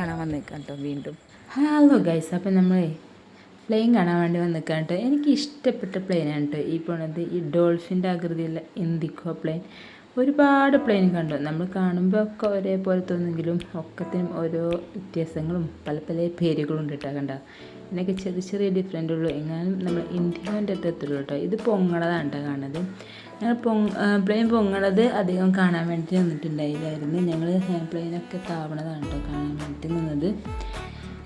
കാണാൻ വന്നേക്കാം കേട്ടോ വീണ്ടും. ഹലോ ഗൈസ്, അപ്പം നമ്മൾ പ്ലെയിൻ കാണാൻ വേണ്ടി വന്നിക്കാം കേട്ടോ. എനിക്ക് ഇഷ്ടപ്പെട്ട പ്ലെയിനാണ് കേട്ടോ ഈ പോണത്. ഈ ഡോൾഫിൻ്റെ ആകൃതിയുള്ള ഇൻഡിഗോ പ്ലെയിൻ. ഒരുപാട് പ്ലെയിൻ കണ്ടു. നമ്മൾ കാണുമ്പോൾ ഒക്കെ ഒരേപോലെ തോന്നുമെങ്കിലും ഒക്കത്തിനും ഓരോ വ്യത്യാസങ്ങളും പല പല പേരുകളും ഉണ്ട് കേട്ടോ. കണ്ട എന്നൊക്കെ ചെറിയ ചെറിയ ഡിഫറെൻ്റ് ഉള്ളൂ. എങ്ങാനും നമ്മൾ ഇൻഡിഗോൻ്റെ അടുത്തുള്ളൂ കേട്ടോ. ഇത് പൊങ്ങണതാണ് കേട്ടോ കാണുന്നത്. ഞങ്ങൾ പ്ലെയിൻ പൊങ്ങണത് അധികം കാണാൻ വേണ്ടി നിന്നിട്ടുണ്ടായില്ലായിരുന്നു. ഞങ്ങൾ പ്ലെയിനൊക്കെ താവണതാണ് കേട്ടോ കാണാൻ വേണ്ടി നിന്നത്.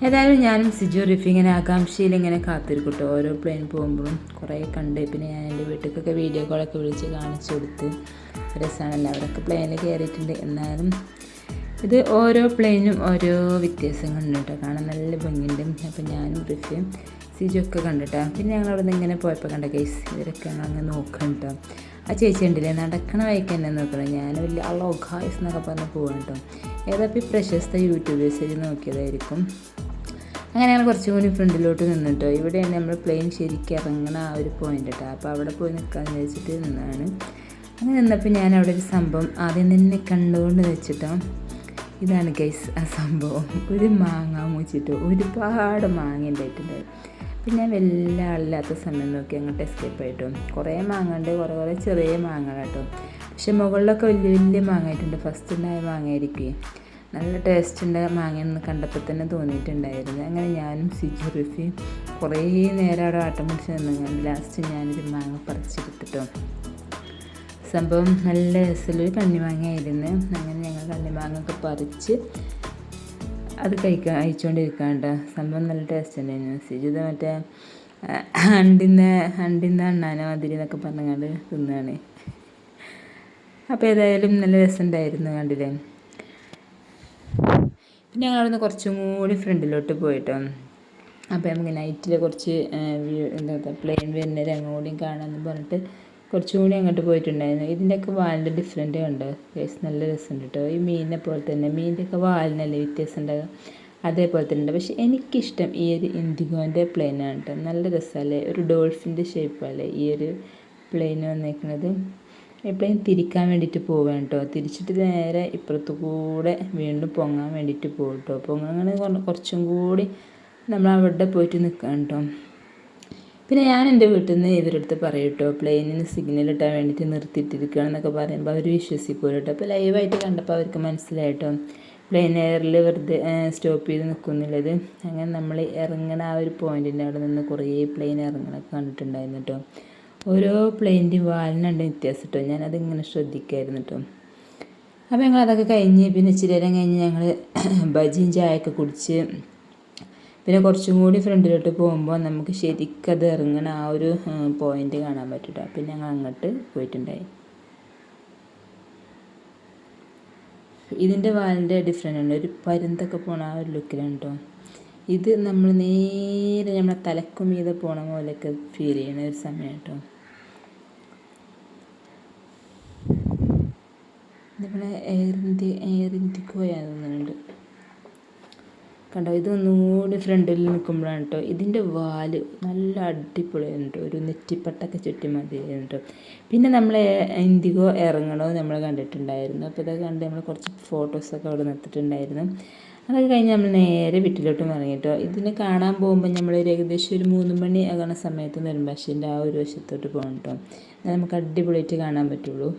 ഏതായാലും ഞാനും സിജു റിഫി ഇങ്ങനെ ആകാംക്ഷയിൽ ഇങ്ങനെ കാത്തിരിക്കും കേട്ടോ. ഓരോ പ്ലെയിൻ പോകുമ്പോഴും കുറേ കണ്ട്. പിന്നെ ഞാൻ എൻ്റെ വീട്ടിലേക്കൊക്കെ വീഡിയോ കോളൊക്കെ വിളിച്ച് കാണിച്ചു കൊടുത്ത് രസമാണല്ലോ. അവരൊക്കെ പ്ലെയിനിൽ കയറിയിട്ടുണ്ട്. എന്നാലും ഇത് ഓരോ പ്ലെയിനും ഓരോ വ്യത്യാസങ്ങളുണ്ട് കേട്ടോ. കാണാൻ നല്ല ഭംഗിയുണ്ട്. അപ്പം ഞാനും റിഫിയും സിജു ഒക്കെ കണ്ടിട്ടോ. പിന്നെ ഞങ്ങൾ അവിടെ നിന്ന് ഇങ്ങനെ പോയപ്പോൾ കണ്ട കേസ് ഇവരൊക്കെ ഞങ്ങൾ അങ്ങനെ നോക്കണം കേട്ടോ. ആ ചേച്ചി ഉണ്ടല്ലേ നടക്കണ വഴിക്ക് തന്നെ നോക്കണം. ഞാൻ വലിയ അല്ലോ ഗായ്സ് എന്നൊക്കെ പറഞ്ഞ് പോവാണ് കേട്ടോ. ഏതാപ്പോൾ ഈ പ്രശസ്ത യൂട്യൂബേഴ്സിൽ നോക്കിയതായിരിക്കും. അങ്ങനെ ഞങ്ങൾ കുറച്ചും കൂടി ഫ്രണ്ടിലോട്ട് നിന്നിട്ടോ. ഇവിടെയാണ് നമ്മൾ പ്ലെയിൻ ശരിക്കും ഇറങ്ങണ ആ ഒരു പോയിൻ്റ് കേട്ടോ. അപ്പോൾ അവിടെ പോയി നിൽക്കാമെന്ന് വെച്ചിട്ട് നിന്നാണ്. അങ്ങനെ നിന്നപ്പോൾ ഞാൻ അവിടെ ഒരു സംഭവം ആദ്യം തന്നെ കണ്ടുകൊണ്ട് വെച്ചിട്ടോ. ഇതാണ് ഗൈസ് ആ സംഭവം. ഒരു മാങ്ങ മുച്ചിട്ട് ഒരുപാട് മാങ്ങ ഉണ്ടായിട്ടുണ്ടായിരുന്നു. പിന്നെ വലിയ ആളില്ലാത്ത സമയം നോക്കി അങ്ങോട്ട് എസ്കേപ്പ് ആയിട്ടും കുറേ മാങ്ങ ഉണ്ട്. കുറേ ചെറിയ മാങ്ങ കേട്ടോ. പക്ഷെ മുകളിലൊക്കെ വലിയ വലിയ മാങ്ങ ആയിട്ടുണ്ട്. ഫസ്റ്റ് ഉണ്ടായ മാങ്ങയായിരിക്കും. നല്ല ടേസ്റ്റ് ഉണ്ട് മാങ്ങയെന്ന് കണ്ടപ്പോൾ തന്നെ തോന്നിയിട്ടുണ്ടായിരുന്നു. അങ്ങനെ ഞാനും സിജു റിഫിയും കുറേ നേരം അവിടെ ആട്ടം പിടിച്ച് നിന്നു. ലാസ്റ്റ് ഞാനൊരു മാങ്ങ പറിച്ചെടുത്തിട്ടോ. സംഭവം നല്ല രസമുള്ളൊരു കണ്ണിമാങ്ങയായിരുന്നു. അങ്ങനെ ഞങ്ങൾ കണ്ണിമാങ്ങയൊക്കെ പറിച്ച് അത് അയച്ചുകൊണ്ടിരിക്കാണ്ട. സംഭവം നല്ല ടേസ്റ്റ് ഉണ്ടായിരുന്നു. സിജു മറ്റേ ഹണ്ടിൻ്റെ അണ്ണാനോ അതിരി എന്നൊക്കെ പറഞ്ഞങ്ങാണ്ട് തിന്നാണ്. അപ്പോൾ ഏതായാലും നല്ല രസമുണ്ടായിരുന്നു കണ്ടില്ലേ. പിന്നെ ഞങ്ങളവിടെ നിന്ന് കുറച്ചും കൂടി ഫ്രണ്ടിലോട്ട് പോയിട്ടോ. അപ്പോൾ നമുക്ക് നൈറ്റിൽ കുറച്ച് എന്താ പ്ലെയിൻ വരുന്ന രംഗം കൂടിയും കാണാമെന്ന് പറഞ്ഞിട്ട് കുറച്ചും കൂടി അങ്ങോട്ട് പോയിട്ടുണ്ടായിരുന്നു. ഇതിൻ്റെയൊക്കെ വാലിൻ്റെ ഡിഫറെൻറ്റ് കണ്ടോ കേസ്. നല്ല രസമുണ്ട് കേട്ടോ. ഈ മീനിനെ പോലെ തന്നെ മീനിൻ്റെയൊക്കെ വാലിനല്ലേ വ്യത്യാസം ഉണ്ടാകുക, അതേപോലെ തന്നെ ഉണ്ട്. പക്ഷേ എനിക്കിഷ്ടം ഈ ഒരു ഇൻഡിഗോൻ്റെ പ്ലെയിനാണ് കേട്ടോ. നല്ല രസമല്ലേ, ഒരു ഡോൾഫിൻ്റെ ഷേപ്പല്ലേ ഈ ഒരു പ്ലെയിൻ വന്നേക്കുന്നത്. ഈ പ്ലെയിൻ തിരിക്കാൻ വേണ്ടിയിട്ട് പോവുകയാണ് കേട്ടോ. തിരിച്ചിട്ട് നേരെ ഇപ്പുറത്തു കൂടെ വീണ്ടും പൊങ്ങാൻ വേണ്ടിയിട്ട് പോകും കേട്ടോ. പൊങ്ങാൻ കുറച്ചും കൂടി നമ്മൾ അവിടെ പോയിട്ട് നിൽക്കാം കേട്ടോ. പിന്നെ ഞാൻ എൻ്റെ വീട്ടിൽ നിന്ന് ഇവരുടെ അടുത്ത് പറയും കേട്ടോ, പ്ലെയിനിന് സിഗ്നൽ ഇട്ടാൻ വേണ്ടിയിട്ട് നിർത്തിയിട്ടിരിക്കുകയാണെന്നൊക്കെ പറയുമ്പോൾ അവർ വിശ്വസിക്കൂല കേട്ടോ. അപ്പോൾ ലൈവായിട്ട് കണ്ടപ്പോൾ അവർക്ക് മനസ്സിലായിട്ടോ പ്ലെയിൻ എയറിൽ വെറുതെ സ്റ്റോപ്പ് ചെയ്ത് നിൽക്കുന്നില്ലത്. അങ്ങനെ നമ്മൾ ഇറങ്ങണ ആ ഒരു പോയിൻറ്റിൻ്റെ അവിടെ നിന്ന് കുറേ പ്ലെയിൻ ഇറങ്ങണമൊക്കെ കണ്ടിട്ടുണ്ടായിരുന്നു കേട്ടോ. ഓരോ പ്ലെയിൻ്റെയും വാലിനുണ്ട് വ്യത്യാസം കേട്ടോ. ഞാനതിങ്ങനെ ശ്രദ്ധിക്കായിരുന്നു കേട്ടോ. അപ്പോൾ ഞങ്ങൾ അതൊക്കെ കഴിഞ്ഞ് പിന്നെ ഇച്ചിരി നേരം കഴിഞ്ഞ് ഞങ്ങൾ ബജിയും ചായയൊക്കെ കുടിച്ച് പിന്നെ കുറച്ചും കൂടി ഫ്രണ്ടിലോട്ട് പോകുമ്പോൾ നമുക്ക് ശരിക്കും അത് ഇറങ്ങണ ആ ഒരു പോയിൻ്റ് കാണാൻ പറ്റും കേട്ടോ. പിന്നെ ഞങ്ങൾ അങ്ങോട്ട് പോയിട്ടുണ്ടായി. ഇതിൻ്റെ വാലിൻ്റെ ഡിഫറെൻ്റ് ഉണ്ട്. ഒരു പരുന്തൊക്കെ പോണ ആ ഒരു ലുക്കിലാണ് കേട്ടോ. ഇത് നമ്മൾ നേരെ നമ്മളെ തലക്കുമീതെ പോണ പോലെയൊക്കെ ഫീൽ ചെയ്യണ ഒരു സമയം കേട്ടോ. നമ്മളെ എയർ ഇൻഡിഗോയാന്ന് തോന്നുന്നുണ്ട് കണ്ടോ. ഇതൊന്നുകൂടി ഫ്രണ്ടിൽ നിൽക്കുമ്പോഴാണ് കേട്ടോ ഇതിൻ്റെ വാല് നല്ല അടിപൊളിയാണ് കേട്ടോ. ഒരു നെറ്റിപ്പട്ടൊക്കെ ചുറ്റി മതിയായിരുന്നു കേട്ടോ. പിന്നെ നമ്മൾ ഇൻഡിഗോ ഇറങ്ങണോ നമ്മൾ കണ്ടിട്ടുണ്ടായിരുന്നു. അപ്പോൾ ഇതൊക്കെ കണ്ട് നമ്മൾ കുറച്ച് ഫോട്ടോസൊക്കെ അവിടെ നിർത്തിയിട്ടുണ്ടായിരുന്നു. അതൊക്കെ കഴിഞ്ഞ് നമ്മൾ നേരെ വീട്ടിലോട്ടും ഇറങ്ങി കേട്ടോ. ഇതിനെ കാണാൻ പോകുമ്പോൾ നമ്മൾ ഏകദേശം ഒരു 3 മണി ആകുന്ന സമയത്ത് നെടുമ്പാശ്ശേരിൻ്റെ ആ ഒരു വശത്തോട്ട് പോകണം കേട്ടോ. നമുക്ക് അടിപൊളിയായിട്ട് കാണാൻ പറ്റുള്ളൂ.